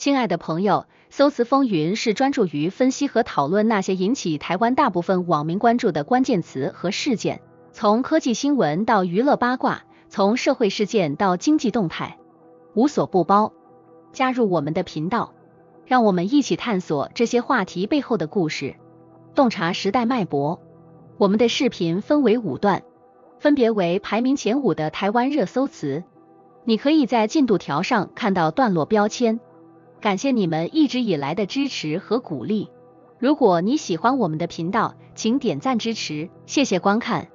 亲爱的朋友，搜词风云是专注于分析和讨论那些引起台湾大部分网民关注的关键词和事件，从科技新闻到娱乐八卦，从社会事件到经济动态，无所不包。加入我们的频道，让我们一起探索这些话题背后的故事，洞察时代脉搏。我们的视频分为5段，分别为排名前5的台湾热搜词。你可以在进度条上看到段落标签。感谢你们一直以来的支持和鼓励。如果你喜欢我们的频道，请点赞支持，谢谢观看。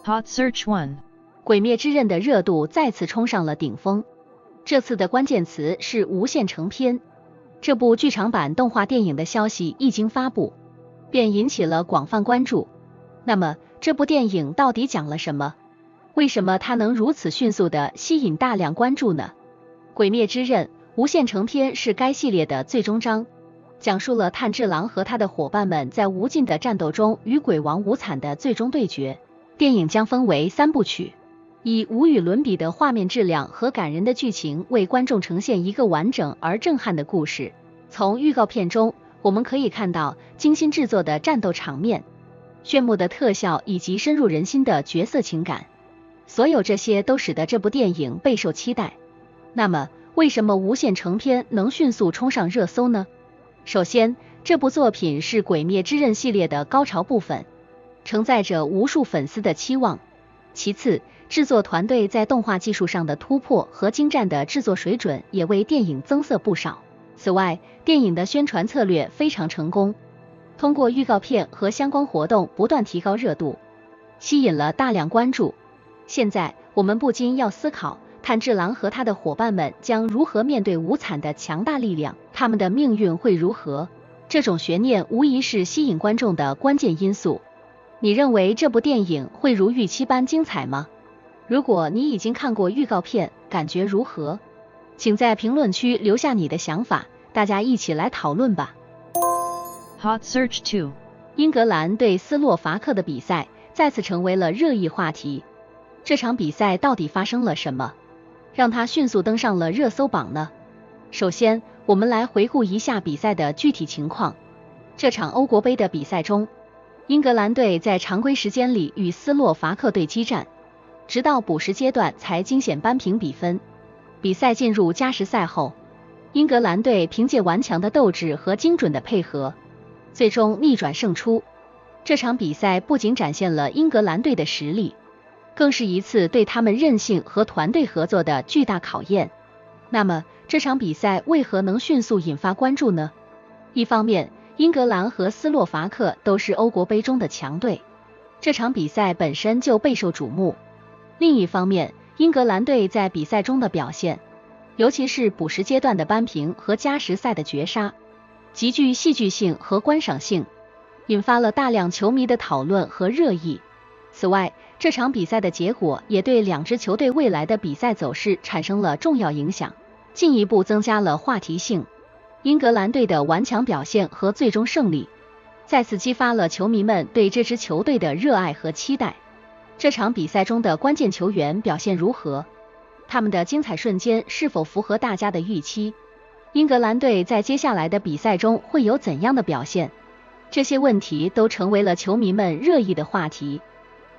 Hot Search 1，鬼灭之刃的热度再次冲上了顶峰。这次的关键词是无限成篇。这部剧场版动画电影的消息一经发布，便引起了广泛关注。那么，这部电影到底讲了什么？为什么它能如此迅速地吸引大量关注呢？鬼灭之刃无限成篇是该系列的最终章，讲述了炭治郎和他的伙伴们在无尽的战斗中与鬼王无惨的最终对决。电影将分为3部曲，以无与伦比的画面质量和感人的剧情为观众呈现一个完整而震撼的故事。从预告片中，我们可以看到精心制作的战斗场面、炫目的特效以及深入人心的角色情感，所有这些都使得这部电影备受期待。那么，为什么无限成篇能迅速冲上热搜呢？首先，这部作品是鬼灭之刃系列的高潮部分，承载着无数粉丝的期望。其次，制作团队在动画技术上的突破和精湛的制作水准也为电影增色不少。此外，电影的宣传策略非常成功，通过预告片和相关活动不断提高热度，吸引了大量关注。现在，我们不禁要思考，炭治郎和他的伙伴们将如何面对无惨的强大力量？他们的命运会如何？这种悬念无疑是吸引观众的关键因素。你认为这部电影会如预期般精彩吗？如果你已经看过预告片，感觉如何？请在评论区留下你的想法，大家一起来讨论吧。Hot Search 2，英格兰对斯洛伐克的比赛再次成为了热议话题。这场比赛到底发生了什么，让它迅速登上了热搜榜呢？首先，我们来回顾一下比赛的具体情况。这场欧国杯的比赛中，英格兰队在常规时间里与斯洛伐克队激战，直到补时阶段才惊险扳平比分。比赛进入加时赛后，英格兰队凭借顽强的斗志和精准的配合，最终逆转胜出。这场比赛不仅展现了英格兰队的实力，更是一次对他们韧性和团队合作的巨大考验。那么，这场比赛为何能迅速引发关注呢？一方面，英格兰和斯洛伐克都是欧国杯中的强队，这场比赛本身就备受瞩目。另一方面，英格兰队在比赛中的表现，尤其是补时阶段的扳平和加时赛的绝杀，极具戏剧性和观赏性，引发了大量球迷的讨论和热议。此外，这场比赛的结果也对两支球队未来的比赛走势产生了重要影响，进一步增加了话题性。英格兰队的顽强表现和最终胜利，再次激发了球迷们对这支球队的热爱和期待。这场比赛中的关键球员表现如何？他们的精彩瞬间是否符合大家的预期？英格兰队在接下来的比赛中会有怎样的表现？这些问题都成为了球迷们热议的话题。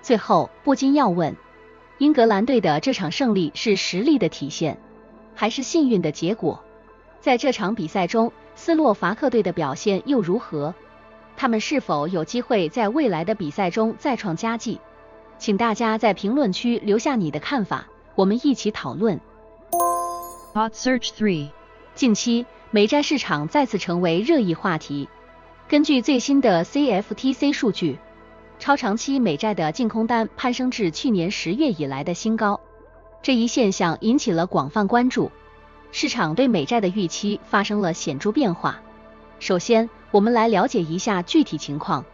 最后，不禁要问，英格兰队的这场胜利是实力的体现，还是幸运的结果？在这场比赛中，斯洛伐克队的表现又如何？他们是否有机会在未来的比赛中再创佳绩？请大家在评论区留下你的看法，我们一起讨论。Hot Search 3，近期，美债市场再次成为热议话题。根据最新的 CFTC 数据，超长期美债的净空单攀升至去年10月以来的新高，这一现象引起了广泛关注，市场对美债的预期发生了显著变化。首先，我们来了解一下具体情况。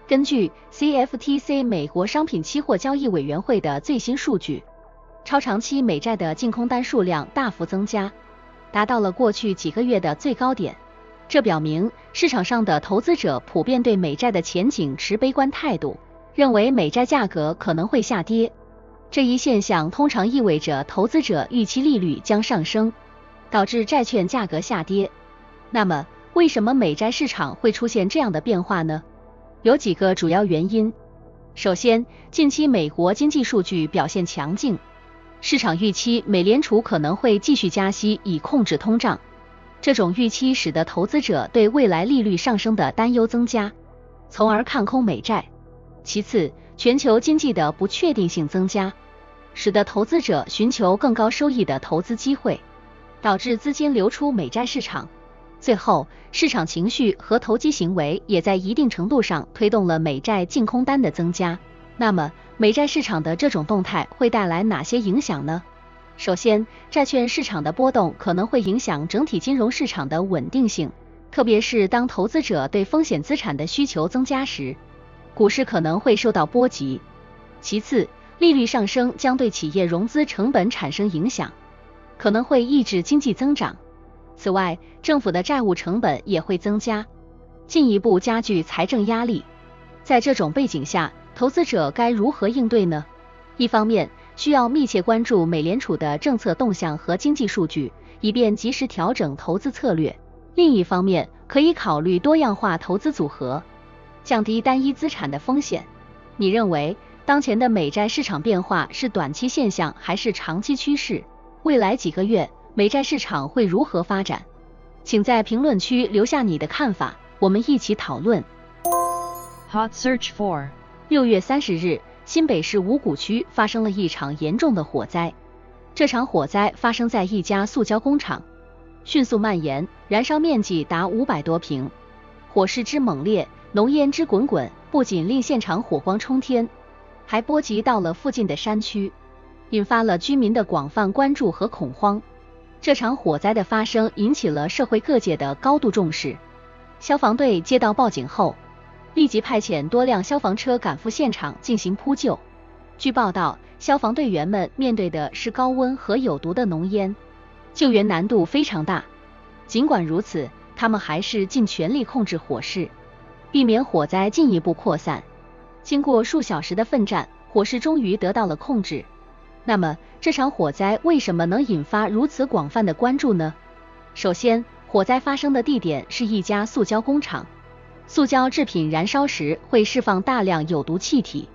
根据 CFTC 美国商品期货交易委员会的最新数据，超长期美债的净空单数量大幅增加，达到了过去几个月的最高点。这表明市场上的投资者普遍对美债的前景持悲观态度，认为美债价格可能会下跌。这一现象通常意味着投资者预期利率将上升，导致债券价格下跌。那么，为什么美债市场会出现这样的变化呢？有几个主要原因。首先，近期美国经济数据表现强劲，市场预期美联储可能会继续加息以控制通胀。这种预期使得投资者对未来利率上升的担忧增加，从而看空美债。其次，全球经济的不确定性增加，使得投资者寻求更高收益的投资机会，导致资金流出美债市场。最后，市场情绪和投机行为也在一定程度上推动了美债净空单的增加。那么，美债市场的这种动态会带来哪些影响呢？首先，债券市场的波动可能会影响整体金融市场的稳定性，特别是当投资者对风险资产的需求增加时，股市可能会受到波及。其次，利率上升将对企业融资成本产生影响，可能会抑制经济增长。此外，政府的债务成本也会增加，进一步加剧财政压力。在这种背景下，投资者该如何应对呢？一方面，需要密切关注美联储的政策动向和经济数据，以便及时调整投资策略。另一方面，可以考虑多样化投资组合，降低单一资产的风险。你认为当前的美债市场变化是短期现象还是长期趋势？未来几个月，美债市场会如何发展？请在评论区留下你的看法，我们一起讨论。Hot Search 4. 6月30日，新北市五股区发生了一场严重的火灾。这场火灾发生在一家塑胶工厂，迅速蔓延，燃烧面积达500多平。火势之猛烈，浓烟之滚滚，不仅令现场火光冲天，还波及到了附近的山区，引发了居民的广泛关注和恐慌。这场火灾的发生引起了社会各界的高度重视。消防队接到报警后，立即派遣多辆消防车赶赴现场进行扑救。据报道，消防队员们面对的是高温和有毒的浓烟，救援难度非常大。尽管如此，他们还是尽全力控制火势，避免火灾进一步扩散。经过数小时的奋战，火势终于得到了控制。那么，这场火灾为什么能引发如此广泛的关注呢？首先，火灾发生的地点是一家塑胶工厂。塑胶制品燃烧时会释放大量有毒气体，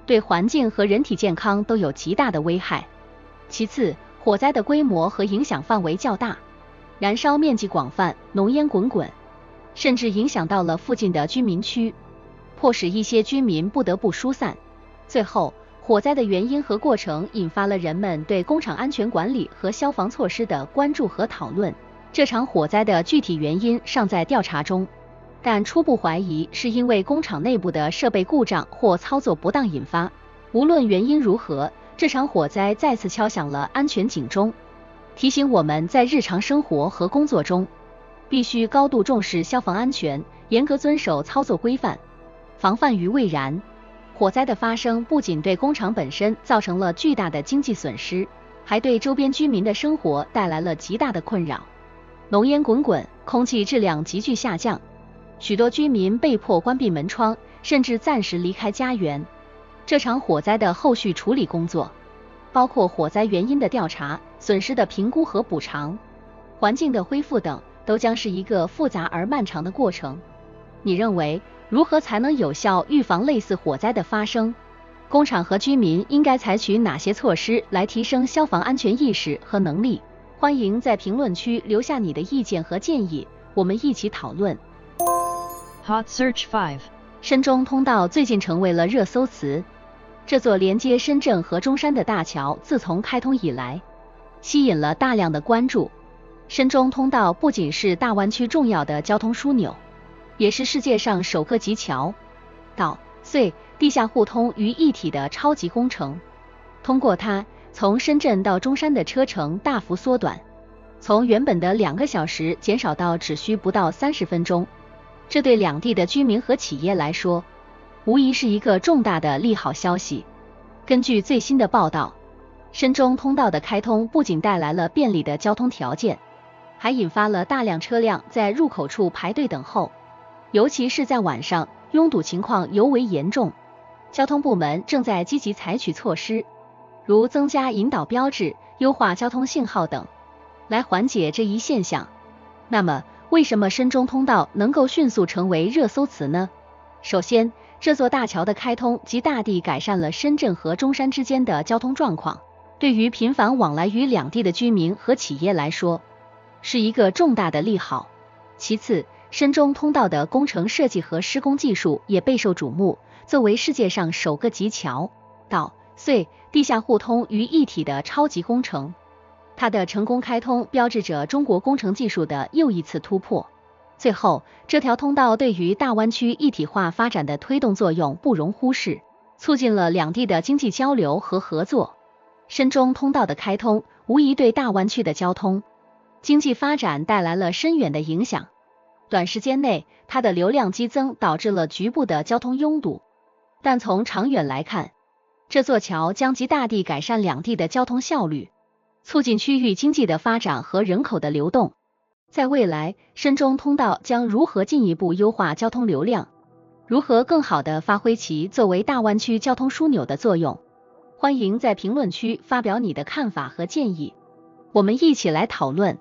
对环境和人体健康都有极大的危害。其次，火灾的规模和影响范围较大，燃烧面积广泛，浓烟滚滚，甚至影响到了附近的居民区，迫使一些居民不得不疏散。最后，火灾的原因和过程引发了人们对工厂安全管理和消防措施的关注和讨论。这场火灾的具体原因尚在调查中，但初步怀疑是因为工厂内部的设备故障或操作不当引发。无论原因如何，这场火灾再次敲响了安全警钟，提醒我们在日常生活和工作中必须高度重视消防安全，严格遵守操作规范，防范于未然。火灾的发生不仅对工厂本身造成了巨大的经济损失，还对周边居民的生活带来了极大的困扰。浓烟滚滚，空气质量急剧下降，许多居民被迫关闭门窗，甚至暂时离开家园。这场火灾的后续处理工作，包括火灾原因的调查、损失的评估和补偿、环境的恢复等，都将是一个复杂而漫长的过程。你认为如何才能有效预防类似火灾的发生？工厂和居民应该采取哪些措施来提升消防安全意识和能力？欢迎在评论区留下你的意见和建议，我们一起讨论。Hot Search 5. 深中通道最近成为了热搜词。这座连接深圳和中山的大桥自从开通以来，吸引了大量的关注。深中通道不仅是大湾区重要的交通枢纽，也是世界上首个集桥、岛、隧、地下互通于一体的超级工程。通过它，从深圳到中山的车程大幅缩短，从原本的2个小时减少到只需不到30分钟。这对两地的居民和企业来说，无疑是一个重大的利好消息。根据最新的报道，深中通道的开通不仅带来了便利的交通条件，还引发了大量车辆在入口处排队等候，尤其是在晚上，拥堵情况尤为严重。交通部门正在积极采取措施，如增加引导标志、优化交通信号等，来缓解这一现象。那么，为什么深中通道能够迅速成为热搜词呢？首先，这座大桥的开通极大地改善了深圳和中山之间的交通状况，对于频繁往来于两地的居民和企业来说，是一个重大的利好。其次，深中通道的工程设计和施工技术也备受瞩目，作为世界上首个集桥、道、隧、地下互通于一体的超级工程，它的成功开通标志着中国工程技术的又一次突破。最后，这条通道对于大湾区一体化发展的推动作用不容忽视，促进了两地的经济交流和合作。深中通道的开通无疑对大湾区的交通、经济发展带来了深远的影响。短时间内，它的流量激增导致了局部的交通拥堵，但从长远来看，这座桥将极大地改善两地的交通效率，促进区域经济的发展和人口的流动。在未来，深中通道将如何进一步优化交通流量，如何更好地发挥其作为大湾区交通枢纽的作用？欢迎在评论区发表你的看法和建议，我们一起来讨论。